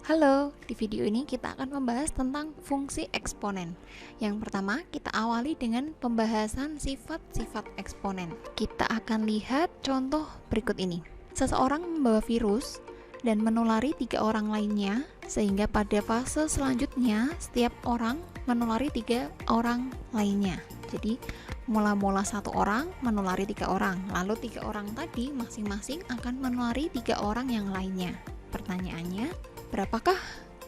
Halo, di video ini kita akan membahas tentang fungsi eksponen. Yang pertama, kita awali dengan pembahasan sifat-sifat eksponen. Kita akan lihat contoh berikut ini. Seseorang membawa virus dan menulari 3 orang lainnya, sehingga pada fase selanjutnya setiap orang menulari 3 orang lainnya. Jadi, mula-mula 1 orang menulari 3 orang, lalu 3 orang tadi masing-masing akan menulari 3 orang yang lainnya. Pertanyaannya, berapakah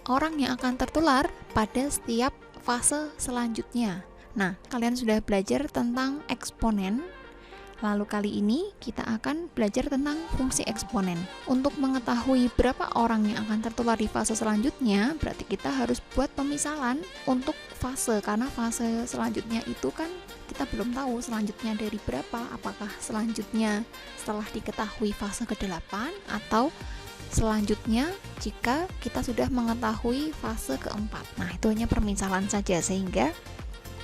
orang yang akan tertular pada setiap fase selanjutnya? Nah, kalian sudah belajar tentang eksponen. Lalu kali ini kita akan belajar tentang fungsi eksponen. Untuk mengetahui berapa orang yang akan tertular di fase selanjutnya, berarti kita harus buat pemisalan untuk fase, karena fase selanjutnya itu kan kita belum tahu selanjutnya dari berapa, apakah selanjutnya setelah diketahui fase ke-8 atau selanjutnya jika kita sudah mengetahui fase keempat. Nah, itu hanya permisalan saja, sehingga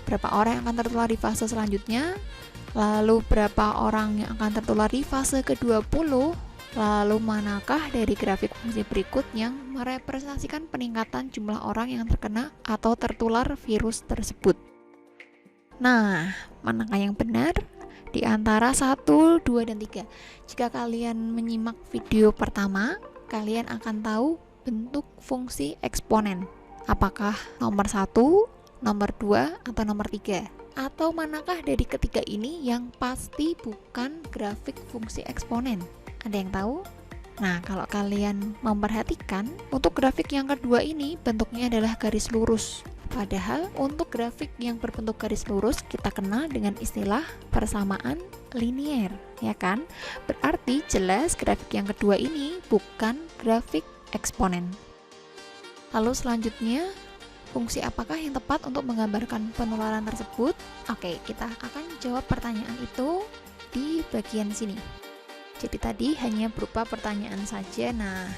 berapa orang yang akan tertular di fase selanjutnya, lalu berapa orang yang akan tertular di fase ke-20, lalu manakah dari grafik fungsi berikut yang merepresentasikan peningkatan jumlah orang yang terkena atau tertular virus tersebut. Nah, manakah yang benar? Di antara 1, 2, dan 3. Jika kalian menyimak video pertama, kalian akan tahu bentuk fungsi eksponen. Apakah nomor 1, nomor 2, atau nomor 3? Atau manakah dari ketiga ini yang pasti bukan grafik fungsi eksponen? Ada yang tahu? Nah, kalau kalian memperhatikan, untuk grafik yang kedua ini bentuknya adalah garis lurus. Padahal untuk grafik yang berbentuk garis lurus kita kenal dengan istilah persamaan linier, ya kan? Berarti jelas grafik yang kedua ini bukan grafik eksponen. Lalu selanjutnya, fungsi apakah yang tepat untuk menggambarkan penularan tersebut? Oke, kita akan jawab pertanyaan itu di bagian sini. Jadi tadi hanya berupa pertanyaan saja. Nah,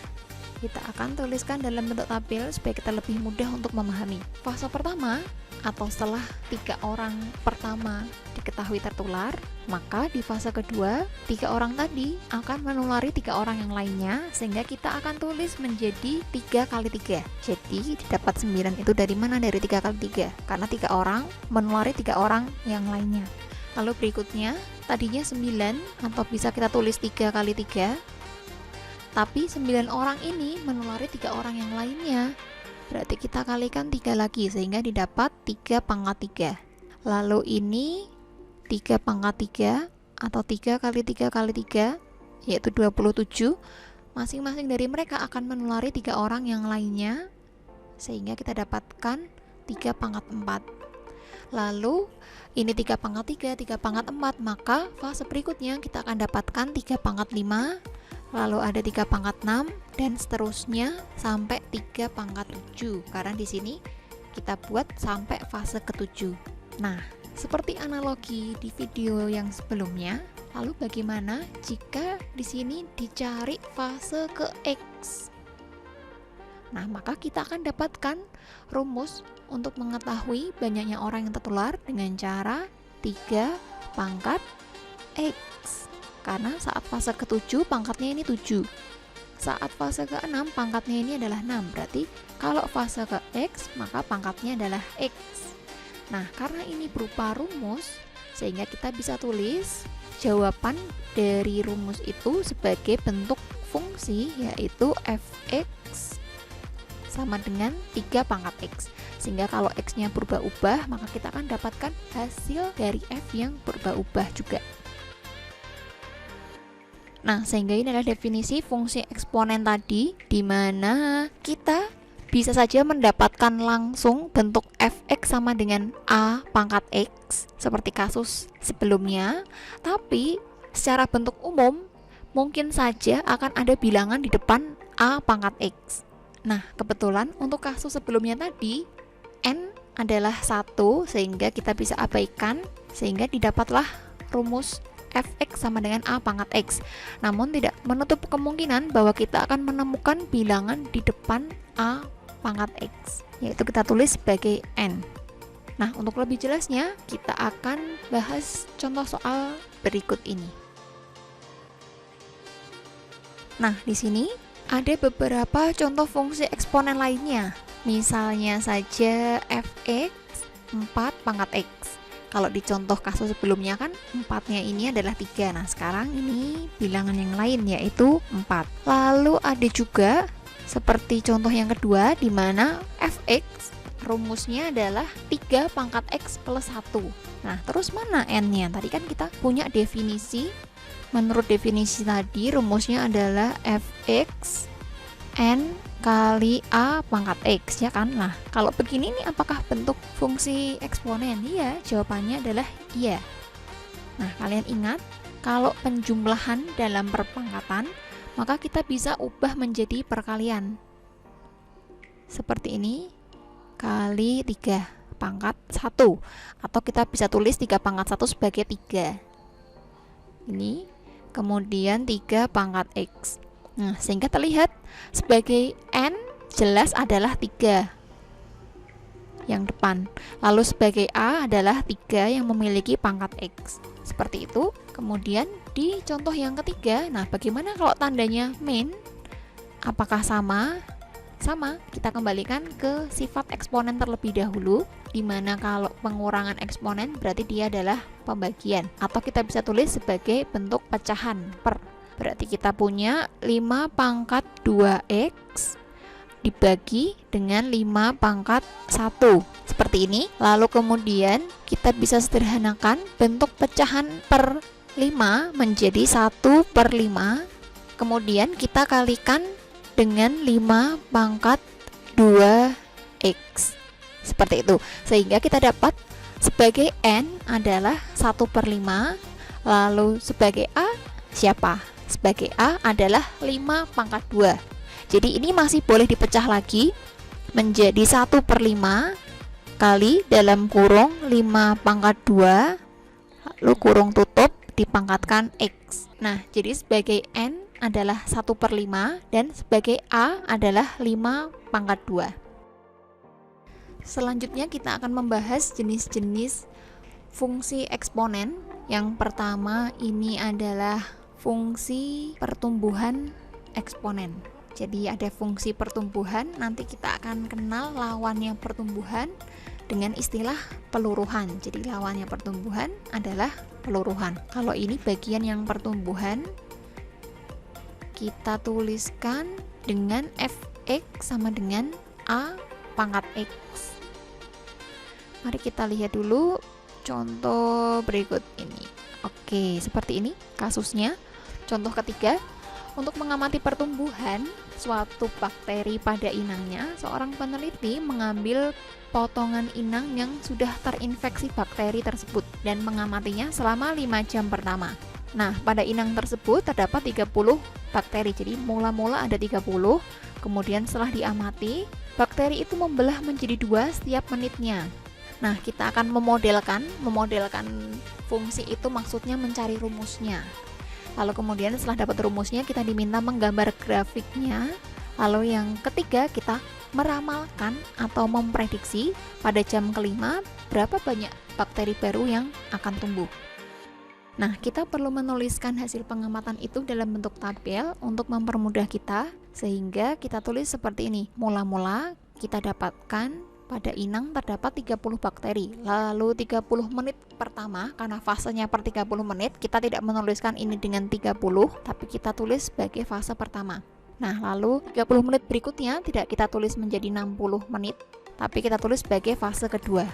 kita akan tuliskan dalam bentuk tabel supaya kita lebih mudah untuk memahami. Fase pertama atau setelah 3 orang pertama diketahui tertular, maka di fase kedua 3 orang tadi akan menulari 3 orang yang lainnya, sehingga kita akan tulis menjadi 3 kali 3. Jadi didapat 9 itu dari mana? Dari 3 kali 3, karena 3 orang menulari 3 orang yang lainnya. Lalu berikutnya, tadinya 9 atau bisa kita tulis 3 kali 3, tapi 9 orang ini menulari 3 orang yang lainnya. Berarti kita kalikan 3 lagi, sehingga didapat 3 pangkat 3. Lalu ini 3 pangkat 3 atau 3 kali 3 kali 3, yaitu 27. Masing-masing dari mereka akan menulari 3 orang yang lainnya, sehingga kita dapatkan 3 pangkat 4. Lalu ini 3 pangkat 3, 3 pangkat 4, maka fase berikutnya kita akan dapatkan 3 pangkat 5, lalu ada 3 pangkat 6, dan seterusnya sampai 3 pangkat 7, karena di sini kita buat sampai fase ke-7. Nah, seperti analogi di video yang sebelumnya, lalu bagaimana jika di sini dicari fase ke X? Nah, maka kita akan dapatkan rumus untuk mengetahui banyaknya orang yang tertular dengan cara 3 pangkat X. Karena saat fase ke-7 pangkatnya ini 7. Saat fase ke-6 pangkatnya ini adalah 6. Berarti kalau fase ke X, maka pangkatnya adalah X. Nah, karena ini berupa rumus, sehingga kita bisa tulis jawaban dari rumus itu sebagai bentuk fungsi, yaitu fx sama dengan 3 pangkat X. Sehingga kalau X-nya berubah-ubah, maka kita akan dapatkan hasil dari F yang berubah-ubah juga. Nah, sehingga ini adalah definisi fungsi eksponen tadi, di mana kita bisa saja mendapatkan langsung bentuk fx sama dengan a pangkat x, seperti kasus sebelumnya. Tapi secara bentuk umum, mungkin saja akan ada bilangan di depan a pangkat x. Nah, kebetulan untuk kasus sebelumnya tadi, n adalah 1, sehingga kita bisa abaikan, sehingga didapatlah rumus fx sama dengan a pangkat x. Namun tidak menutup kemungkinan bahwa kita akan menemukan bilangan di depan a pangkat x, yaitu kita tulis sebagai n. Nah, untuk lebih jelasnya kita akan bahas contoh soal berikut ini. Nah, di sini Ada beberapa contoh fungsi eksponen lainnya. Misalnya saja fx 4 pangkat x. Kalau di contoh kasus sebelumnya kan 4-nya ini adalah 3. Nah, sekarang ini bilangan yang lain yaitu 4. Lalu ada juga seperti contoh yang kedua di mana fx rumusnya adalah 3 pangkat x plus 1. Nah, terus mana n-nya? Tadi kan kita punya definisi. Menurut definisi tadi rumusnya adalah fx n kali a pangkat x, ya kan? Nah, kalau begini nih apakah bentuk fungsi eksponen? Iya, jawabannya adalah iya. Nah, kalian ingat kalau penjumlahan dalam perpangkatan maka kita bisa ubah menjadi perkalian seperti ini, kali 3 pangkat 1, atau kita bisa tulis 3 pangkat 1 sebagai 3 ini, kemudian 3 pangkat x. Nah, sehingga terlihat sebagai n jelas adalah 3 yang depan, lalu sebagai a adalah 3 yang memiliki pangkat x. Seperti itu. Kemudian di contoh yang ketiga, nah bagaimana kalau tandanya min? Apakah sama? Sama, kita kembalikan ke sifat eksponen terlebih dahulu, dimana kalau pengurangan eksponen berarti dia adalah pembagian, atau kita bisa tulis sebagai bentuk pecahan per. Berarti kita punya 5 pangkat 2x dibagi dengan 5 pangkat 1 seperti ini. Lalu kemudian kita bisa sederhanakan bentuk pecahan per 5 menjadi 1 per 5, kemudian kita kalikan dengan 5 pangkat 2x seperti itu, sehingga kita dapat sebagai n adalah 1 per 5, lalu sebagai a siapa? Sebagai a adalah 5 pangkat 2. Jadi ini masih boleh dipecah lagi menjadi 1 per 5 kali dalam kurung 5 pangkat 2, lalu kurung tutup dipangkatkan x. Nah, jadi sebagai n adalah 1 per 5 dan sebagai a adalah 5 pangkat 2. Selanjutnya kita akan membahas jenis-jenis fungsi eksponen. Yang pertama ini adalah fungsi pertumbuhan eksponen. Jadi ada fungsi pertumbuhan, nanti kita akan kenal lawannya pertumbuhan dengan istilah peluruhan. Jadi lawannya pertumbuhan adalah peluruhan. Kalau ini bagian yang pertumbuhan, kita tuliskan dengan fx sama dengan a pangkat x. Mari kita lihat dulu contoh berikut ini. Oke, seperti ini kasusnya. Contoh ketiga, untuk mengamati pertumbuhan suatu bakteri pada inangnya, seorang peneliti mengambil potongan inang yang sudah terinfeksi bakteri tersebut dan mengamatinya selama 5 jam pertama. Nah, pada inang tersebut terdapat 30 bakteri. Jadi mula-mula ada 30, kemudian setelah diamati, bakteri itu membelah menjadi 2 setiap menitnya. Nah, kita akan memodelkan fungsi itu, maksudnya mencari rumusnya. Lalu kemudian setelah dapat rumusnya, kita diminta menggambar grafiknya. Lalu yang ketiga, kita meramalkan atau memprediksi pada jam kelima berapa banyak bakteri baru yang akan tumbuh. Nah, kita perlu menuliskan hasil pengamatan itu dalam bentuk tabel untuk mempermudah kita, sehingga kita tulis seperti ini. Mula-mula kita dapatkan pada inang terdapat 30 bakteri. Lalu 30 menit pertama, karena fasenya per 30 menit, kita tidak menuliskan ini dengan 30, tapi kita tulis sebagai fase pertama. Nah, lalu 30 menit berikutnya tidak kita tulis menjadi 60 menit, tapi kita tulis sebagai fase kedua.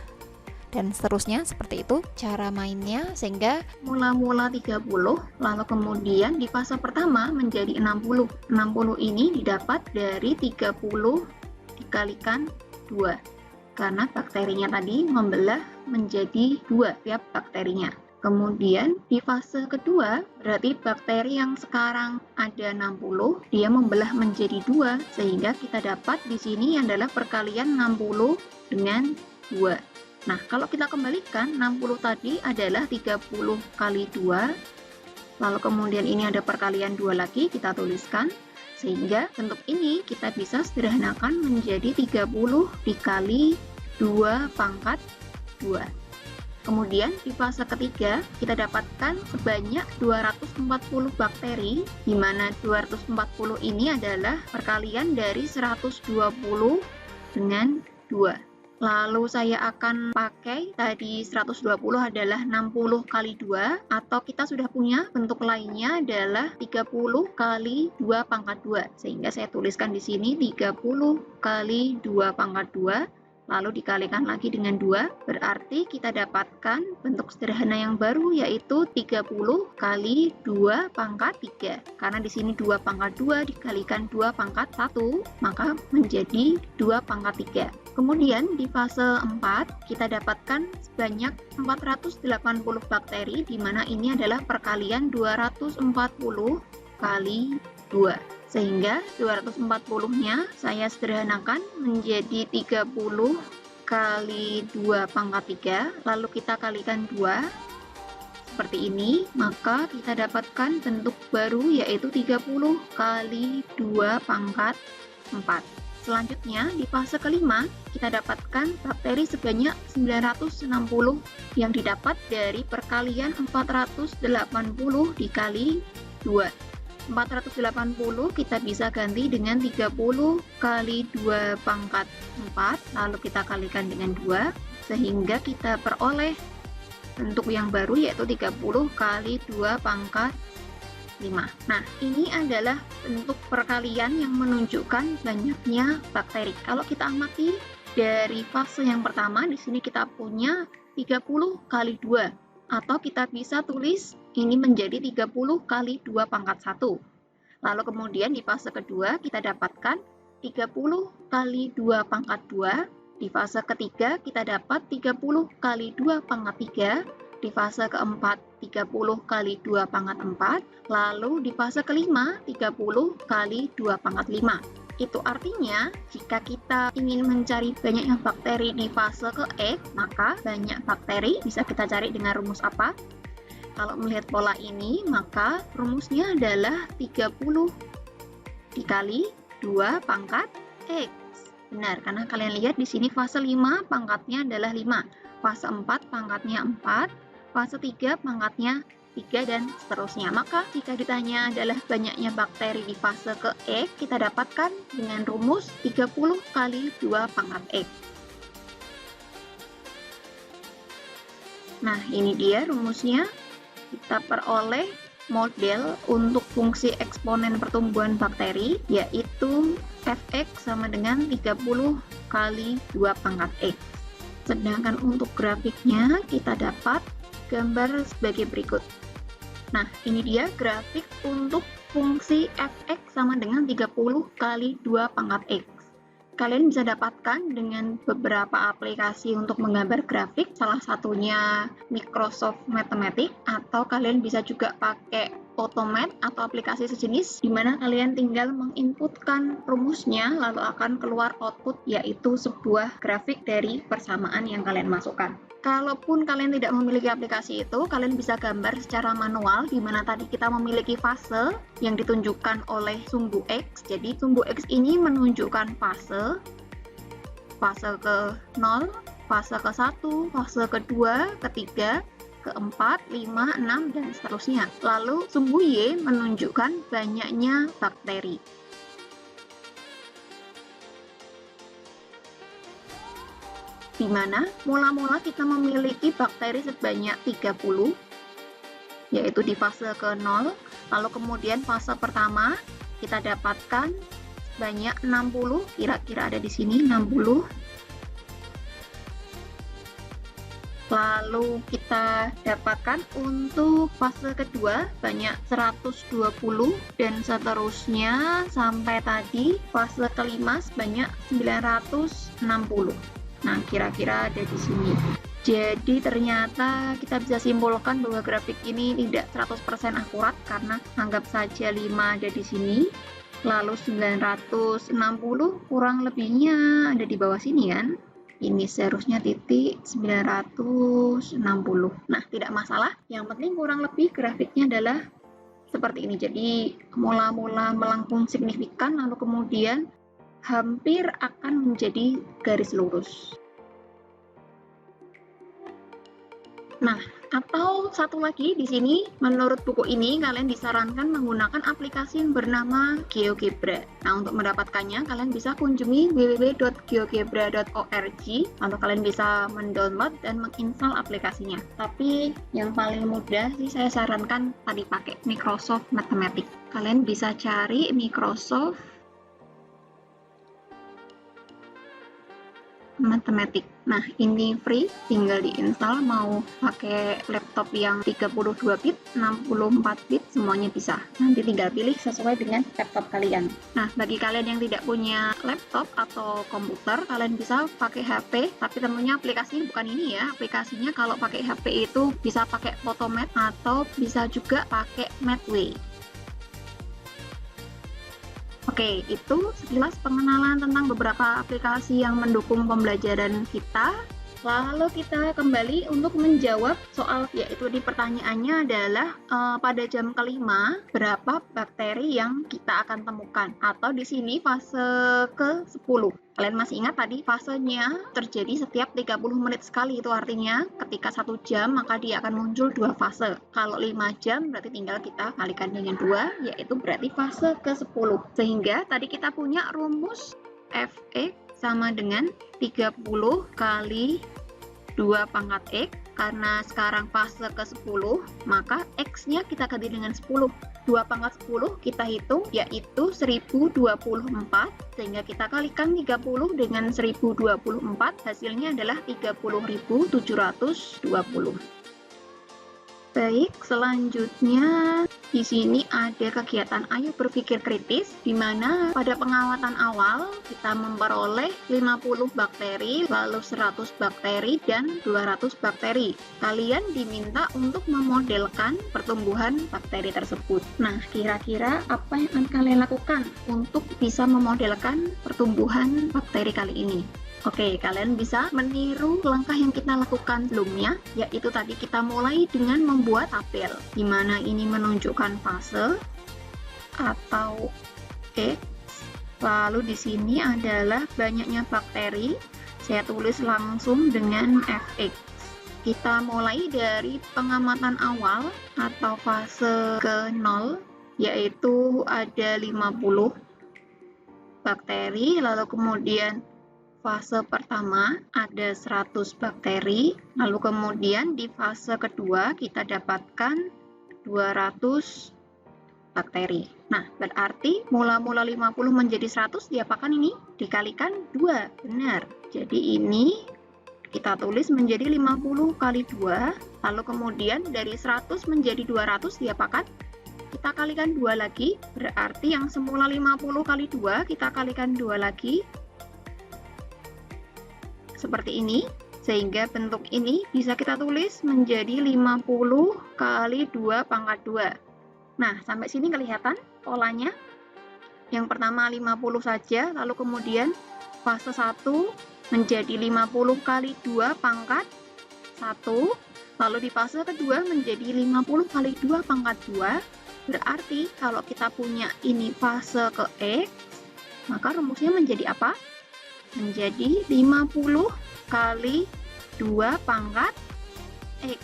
Dan seterusnya seperti itu cara mainnya, sehingga mula-mula 30, lalu kemudian di fase pertama menjadi 60. 60 ini didapat dari 30 dikalikan 2. Karena bakterinya tadi membelah menjadi 2 tiap bakterinya. Kemudian di fase kedua, berarti bakteri yang sekarang ada 60, dia membelah menjadi 2, sehingga kita dapat di sini adalah perkalian 60 dengan 2. Nah, kalau kita kembalikan, 60 tadi adalah 30 kali 2, lalu kemudian ini ada perkalian 2 lagi, kita tuliskan, sehingga bentuk ini kita bisa sederhanakan menjadi 30 dikali 2 pangkat 2. Kemudian di fase ketiga kita dapatkan sebanyak 240 bakteri, di mana 240 ini adalah perkalian dari 120 dengan 2. Lalu saya akan pakai tadi 120 adalah 60 kali 2, atau kita sudah punya bentuk lainnya adalah 30 kali 2 pangkat 2. Sehingga saya tuliskan di sini 30 kali 2 pangkat 2, lalu dikalikan lagi dengan 2, berarti kita dapatkan bentuk sederhana yang baru, yaitu 30 kali 2 pangkat 3. Karena di sini 2 pangkat 2 dikalikan 2 pangkat 1, maka menjadi 2 pangkat 3. Kemudian di fase 4 kita dapatkan sebanyak 480 bakteri, di mana ini adalah perkalian 240 kali 2. Sehingga 240-nya saya sederhanakan menjadi 30 kali 2 pangkat 3, lalu kita kalikan 2, seperti ini, maka kita dapatkan bentuk baru yaitu 30 kali 2 pangkat 4. Selanjutnya, di fase kelima, kita dapatkan bakteri sebanyak 960 yang didapat dari perkalian 480 dikali 2. 480 kita bisa ganti dengan 30 kali 2 pangkat 4, lalu kita kalikan dengan 2, sehingga kita peroleh bentuk yang baru yaitu 30 kali 2 pangkat 5. Nah, ini adalah bentuk perkalian yang menunjukkan banyaknya bakteri. Kalau kita amati dari fase yang pertama, di sini kita punya 30 kali 2. Atau kita bisa tulis ini menjadi 30 kali 2 pangkat 1. Lalu kemudian di fase kedua kita dapatkan 30 kali 2 pangkat 2. Di fase ketiga kita dapat 30 kali 2 pangkat 3. Di fase keempat 30 kali 2 pangkat 4. Lalu di fase kelima 30 kali 2 pangkat 5. Itu artinya, jika kita ingin mencari banyaknya bakteri di fase ke-X, maka banyak bakteri bisa kita cari dengan rumus apa? Kalau melihat pola ini, maka rumusnya adalah 30 dikali 2 pangkat X. Benar, karena kalian lihat di sini fase 5 pangkatnya adalah 5, fase 4 pangkatnya 4, fase 3 pangkatnya 3, dan seterusnya. Maka jika ditanya adalah banyaknya bakteri di fase ke-X, kita dapatkan dengan rumus 30 kali 2 pangkat X. Nah, ini dia rumusnya. Kita peroleh model untuk fungsi eksponen pertumbuhan bakteri, yaitu Fx sama dengan 30 kali 2 pangkat X. Sedangkan untuk grafiknya kita dapat gambar sebagai berikut. Nah, ini dia grafik untuk fungsi Fx sama dengan 30 kali 2 pangkat X. Kalian bisa dapatkan dengan beberapa aplikasi untuk menggambar grafik, salah satunya Microsoft Mathematics, atau kalian bisa juga pakai Automat atau aplikasi sejenis, di mana kalian tinggal menginputkan rumusnya, lalu akan keluar output, yaitu sebuah grafik dari persamaan yang kalian masukkan. Kalaupun kalian tidak memiliki aplikasi itu, kalian bisa gambar secara manual, di mana tadi kita memiliki fase yang ditunjukkan oleh sumbu X. Jadi sumbu X ini menunjukkan fase ke-0, fase ke-1, fase ke-2, ke-3, ke-4, 5, 6, dan seterusnya. Lalu sumbu Y menunjukkan banyaknya bakteri. Di mana mula-mula kita memiliki bakteri sebanyak 30, yaitu di fase ke-0, lalu kemudian fase pertama kita dapatkan sebanyak 60, kira-kira ada di sini 60. Lalu kita dapatkan untuk fase kedua banyak 120 dan seterusnya sampai tadi fase kelima sebanyak 960. Nah, kira-kira ada di sini. Jadi ternyata kita bisa simpulkan bahwa grafik ini tidak 100% akurat karena anggap saja 5 ada di sini. Lalu 960 kurang lebihnya ada di bawah sini kan. Ini seharusnya titik 960. Nah, tidak masalah. Yang penting kurang lebih grafiknya adalah seperti ini. Jadi mula-mula melengkung signifikan lalu kemudian hampir akan menjadi garis lurus. Nah, atau satu lagi di sini, menurut buku ini kalian disarankan menggunakan aplikasi yang bernama GeoGebra. Nah, untuk mendapatkannya kalian bisa kunjungi www.geogebra.org atau kalian bisa mendownload dan menginstal aplikasinya. Tapi yang paling mudah sih saya sarankan tadi pakai Microsoft Mathematics. Kalian bisa cari Microsoft Mathematics. Nah, ini free, tinggal diinstal. Mau pakai laptop yang 32 bit, 64 bit, semuanya bisa. Nanti tinggal pilih sesuai dengan laptop kalian. Nah, bagi kalian yang tidak punya laptop atau komputer, kalian bisa pakai HP, tapi tentunya aplikasinya bukan ini ya. Aplikasinya kalau pakai HP itu bisa pakai Photomath atau bisa juga pakai Mathway. Oke, itu sekilas pengenalan tentang beberapa aplikasi yang mendukung pembelajaran kita. Lalu kita kembali untuk menjawab soal, yaitu di pertanyaannya adalah pada jam kelima berapa bakteri yang kita akan temukan, atau di sini fase ke-10. Kalian masih ingat tadi fasenya terjadi setiap 30 menit sekali, itu artinya ketika 1 jam maka dia akan muncul 2 fase. Kalau 5 jam berarti tinggal kita kalikan dengan 2, yaitu berarti fase ke-10. Sehingga tadi kita punya rumus Fx sama dengan 30 kali 2 pangkat X. Karena sekarang fase ke-10, maka X-nya kita ganti dengan 10. 2 pangkat 10 kita hitung, yaitu 1024. Sehingga kita kalikan 30 dengan 1024, hasilnya adalah 30.720. Baik, selanjutnya di sini ada kegiatan Ayo Berpikir Kritis, di mana pada pengamatan awal kita memperoleh 50 bakteri, lalu 100 bakteri, dan 200 bakteri. Kalian diminta untuk memodelkan pertumbuhan bakteri tersebut. Nah, kira-kira apa yang akan kalian lakukan untuk bisa memodelkan pertumbuhan bakteri kali ini? Oke, kalian bisa meniru langkah yang kita lakukan sebelumnya, yaitu tadi kita mulai dengan membuat tabel, di mana ini menunjukkan fase atau X. Lalu di sini adalah banyaknya bakteri. Saya tulis langsung dengan Fx. Kita mulai dari pengamatan awal atau fase ke-0, yaitu ada 50 bakteri, lalu kemudian fase pertama ada 100 bakteri, lalu kemudian di fase kedua kita dapatkan 200 bakteri. Nah, berarti mula-mula 50 menjadi 100 diapakan ini? Dikalikan 2, benar. Jadi ini kita tulis menjadi 50 kali 2, lalu kemudian dari 100 menjadi 200 diapakan? Kita kalikan 2 lagi, berarti yang semula 50 kali 2 kita kalikan 2 lagi. Seperti ini, sehingga bentuk ini bisa kita tulis menjadi 50 kali 2 pangkat 2. Nah, sampai sini kelihatan polanya. Yang pertama 50 saja, lalu kemudian fase 1 menjadi 50 kali 2 pangkat 1, lalu di fase kedua menjadi 50 kali 2 pangkat 2, berarti kalau kita punya ini fase ke X, maka rumusnya menjadi apa? Menjadi 50 kali 2 pangkat X.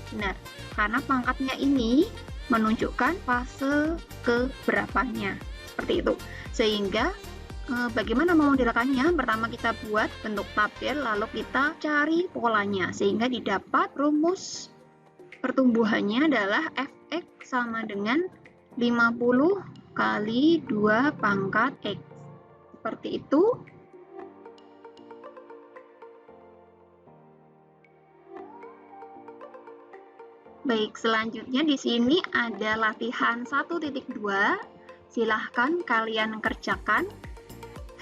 Benar, karena pangkatnya ini menunjukkan fase keberapanya. Seperti itu. Sehingga bagaimana memodelkannya? Pertama kita buat bentuk tabel, lalu kita cari polanya. Sehingga didapat rumus pertumbuhannya adalah Fx sama dengan 50 kali 2 pangkat X. Seperti itu. Baik, selanjutnya di sini ada latihan 1.2. Silahkan kalian kerjakan.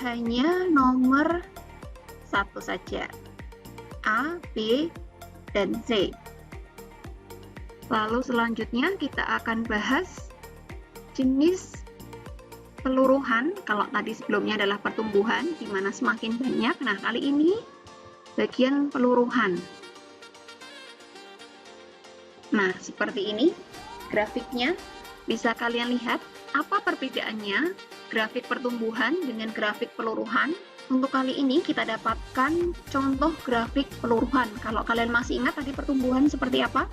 Hanya nomor 1 saja. A, B, dan C. Lalu selanjutnya kita akan bahas jenis peluruhan. Kalau tadi sebelumnya adalah pertumbuhan, di mana semakin banyak. Nah, kali ini bagian peluruhan. Nah, seperti ini grafiknya. Bisa kalian lihat apa perbedaannya grafik pertumbuhan dengan grafik peluruhan. Untuk kali ini kita dapatkan contoh grafik peluruhan. Kalau kalian masih ingat tadi pertumbuhan seperti apa?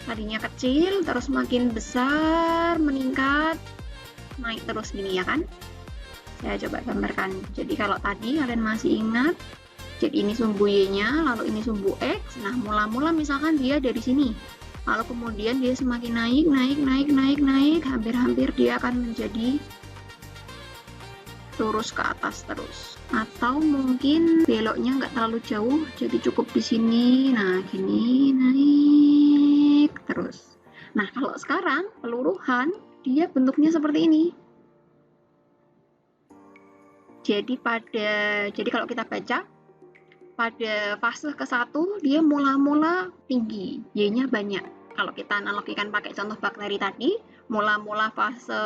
Tadinya kecil, terus makin besar, meningkat, naik terus gini ya kan? Saya coba gambarkan. Jadi kalau tadi kalian masih ingat, jadi ini sumbu Y-nya, lalu ini sumbu X. Nah, mula-mula misalkan dia dari sini. Lalu kemudian dia semakin naik, hampir-hampir dia akan menjadi lurus ke atas terus. Atau mungkin beloknya nggak terlalu jauh, jadi cukup di sini. Nah, gini, naik terus. Nah, kalau sekarang peluruhan, dia bentuknya seperti ini. Jadi kalau kita baca, pada fase ke-1 dia mula-mula tinggi, Y-nya banyak. Kalau kita analogikan pakai contoh bakteri tadi, mula-mula fase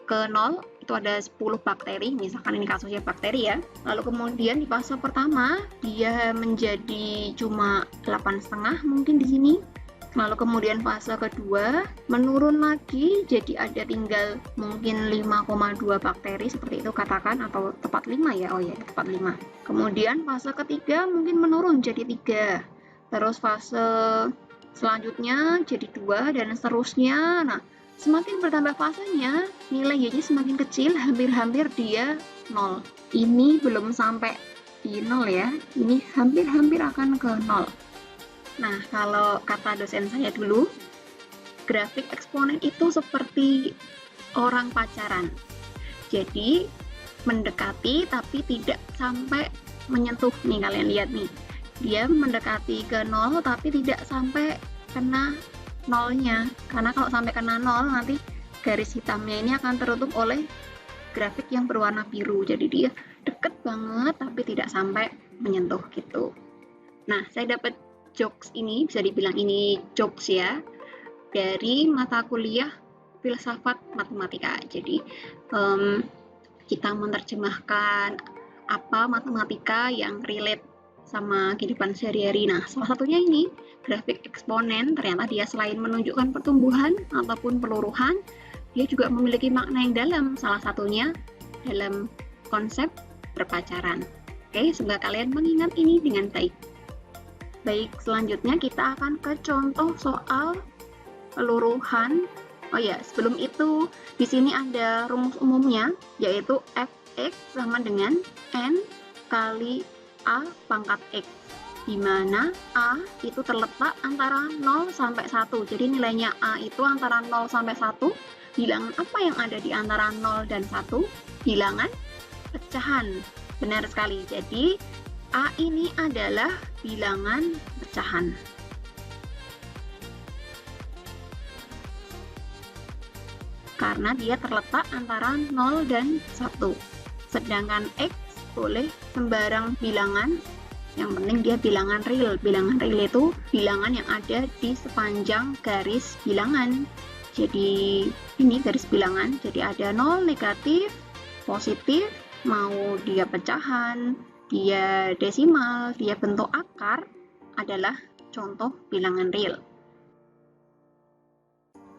ke-0 itu ada 10 bakteri, misalkan ini kasusnya bakteri ya. Lalu kemudian di fase pertama dia menjadi cuma 8,5 mungkin di sini. Lalu kemudian fase kedua menurun lagi, jadi ada tinggal mungkin 5,2 bakteri seperti itu katakan, atau tepat 5 ya, oh ya tepat 5. Kemudian fase ketiga mungkin menurun jadi 3. Terus fase selanjutnya jadi 2 dan seterusnya. Nah, semakin bertambah fasenya, nilai Y-nya semakin kecil, hampir-hampir dia 0. Ini belum sampai di 0 ya, ini hampir-hampir akan ke 0. Nah, kalau kata dosen saya dulu, grafik eksponen itu seperti orang pacaran. Jadi, mendekati tapi tidak sampai menyentuh. Nih, kalian lihat nih. Dia mendekati ke 0 tapi tidak sampai kena nolnya. Karena kalau sampai kena 0, nanti garis hitamnya ini akan tertutup oleh grafik yang berwarna biru. Jadi, dia deket banget tapi tidak sampai menyentuh gitu. Nah, saya dapat jokes ini, bisa dibilang ini jokes ya, dari mata kuliah filsafat matematika. Jadi kita menerjemahkan apa matematika yang relate sama kehidupan sehari-hari. Nah, salah satunya ini grafik eksponen, ternyata dia selain menunjukkan pertumbuhan ataupun peluruhan, dia juga memiliki makna yang dalam, salah satunya dalam konsep berpacaran. Oke, semoga kalian mengingat ini dengan baik. Baik, selanjutnya kita akan ke contoh soal peluruhan. Oh ya, sebelum itu di sini ada rumus umumnya, yaitu fx sama dengan n kali a pangkat x, di mana a itu terletak antara 0 sampai 1. Jadi nilainya a itu antara 0 sampai 1. Bilangan apa yang ada di antara 0 dan 1? Bilangan pecahan. Benar sekali. Jadi a ini adalah bilangan pecahan. Karena dia terletak antara 0 dan 1. Sedangkan x boleh sembarang bilangan, yang penting dia bilangan real. Bilangan real itu bilangan yang ada di sepanjang garis bilangan. Jadi ini garis bilangan, jadi ada 0, negatif, positif, mau dia pecahan, dia desimal, dia bentuk akar, adalah contoh bilangan real.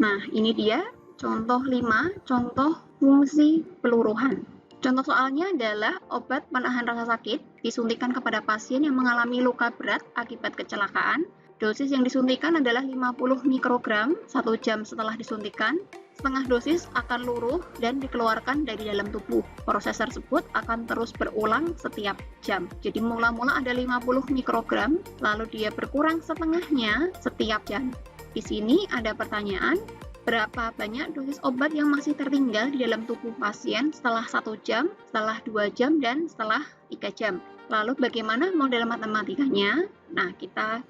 Nah, ini dia contoh 5, contoh fungsi peluruhan. Contoh soalnya adalah obat penahan rasa sakit disuntikan kepada pasien yang mengalami luka berat akibat kecelakaan. Dosis yang disuntikan adalah 50 mikrogram 1 jam setelah disuntikan. Setengah dosis akan luruh dan dikeluarkan dari dalam tubuh. Proses tersebut akan terus berulang setiap jam. Jadi mula-mula ada 50 mikrogram, lalu dia berkurang setengahnya setiap jam. Di sini ada pertanyaan, berapa banyak dosis obat yang masih tertinggal di dalam tubuh pasien setelah 1 jam, setelah 2 jam, dan setelah 3 jam. Lalu bagaimana model matematikanya? Nah, kita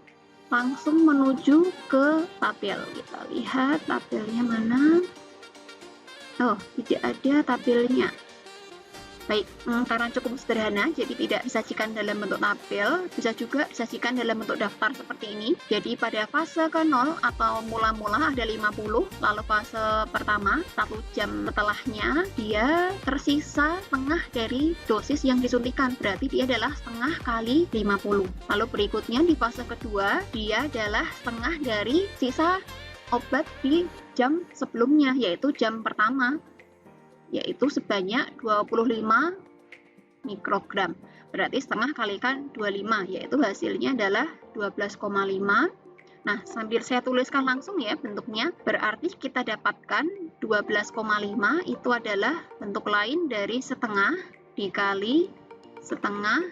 langsung menuju ke tabel. Kita lihat tabelnya mana. Oh, tidak ada tabelnya. Baik, karena cukup sederhana, jadi tidak disajikan dalam bentuk tabel, bisa juga disajikan dalam bentuk daftar seperti ini. Jadi pada fase ke-0 atau mula-mula ada 50, lalu fase pertama, 1 jam setelahnya, dia tersisa setengah dari dosis yang disuntikan, berarti dia adalah setengah kali 50. Lalu berikutnya di fase kedua, dia adalah setengah dari sisa obat di jam sebelumnya, yaitu jam pertama. yaitu sebanyak 25 mikrogram. Berarti setengah kalikan 25, yaitu hasilnya adalah 12,5. Nah, sambil saya tuliskan langsung ya bentuknya, berarti kita dapatkan 12,5 itu adalah bentuk lain dari setengah dikali setengah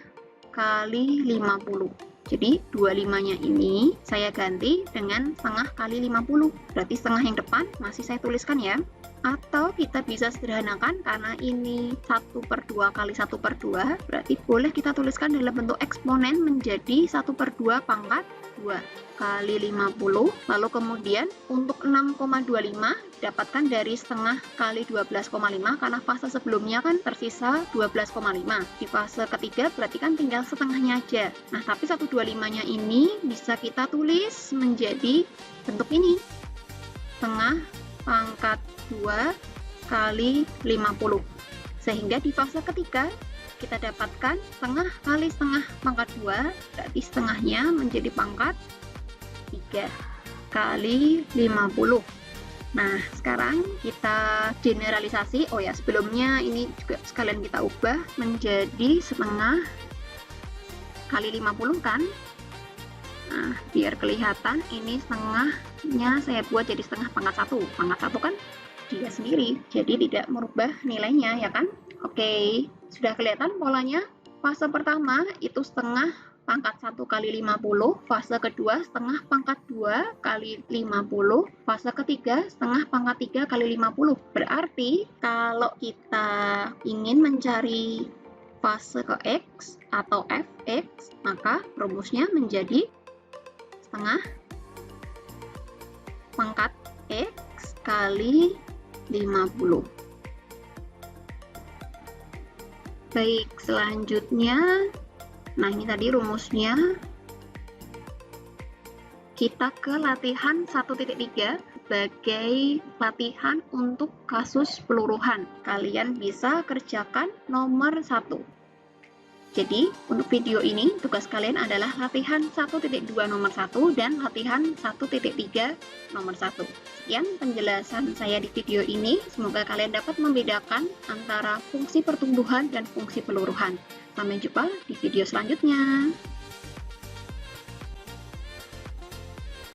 kali 50. Jadi 25-nya ini saya ganti dengan setengah kali 50. Berarti setengah yang depan masih saya tuliskan ya. Atau kita bisa sederhanakan karena ini 1/2 kali 1/2, berarti boleh kita tuliskan dalam bentuk eksponen menjadi 1/2 pangkat 2 kali 50. Lalu kemudian untuk 6,25 dapatkan dari setengah kali 12,5 karena fase sebelumnya kan tersisa 12,5. Di fase ketiga berarti kan tinggal setengahnya aja. Nah, tapi 125-nya ini bisa kita tulis menjadi bentuk ini. Setengah pangkat 2 kali 50. Sehingga di fase ketiga kita dapatkan setengah kali setengah pangkat 2, berarti setengahnya menjadi pangkat 3 kali 50. Nah, sekarang kita generalisasi. Oh ya, sebelumnya ini juga sekalian kita ubah menjadi setengah kali 50 kan. Nah, biar kelihatan ini setengahnya saya buat jadi setengah pangkat 1. Pangkat 1 kan dia sendiri, jadi tidak merubah nilainya ya kan. Oke, sudah kelihatan polanya. Fase pertama itu setengah pangkat 1 kali 50, fase kedua setengah pangkat 2 kali 50, fase ketiga setengah pangkat 3 kali 50. Berarti kalau kita ingin mencari fase ke X atau Fx, maka rumusnya menjadi setengah pangkat X kali 50. Baik, selanjutnya, nah ini tadi rumusnya. Kita ke latihan 1.3 sebagai latihan untuk kasus peluruhan. Kalian bisa kerjakan nomor 1. Jadi, untuk video ini, tugas kalian adalah latihan 1.2 nomor 1 dan latihan 1.3 nomor 1. Sekian penjelasan saya di video ini. Semoga kalian dapat membedakan antara fungsi pertumbuhan dan fungsi peluruhan. Sampai jumpa di video selanjutnya.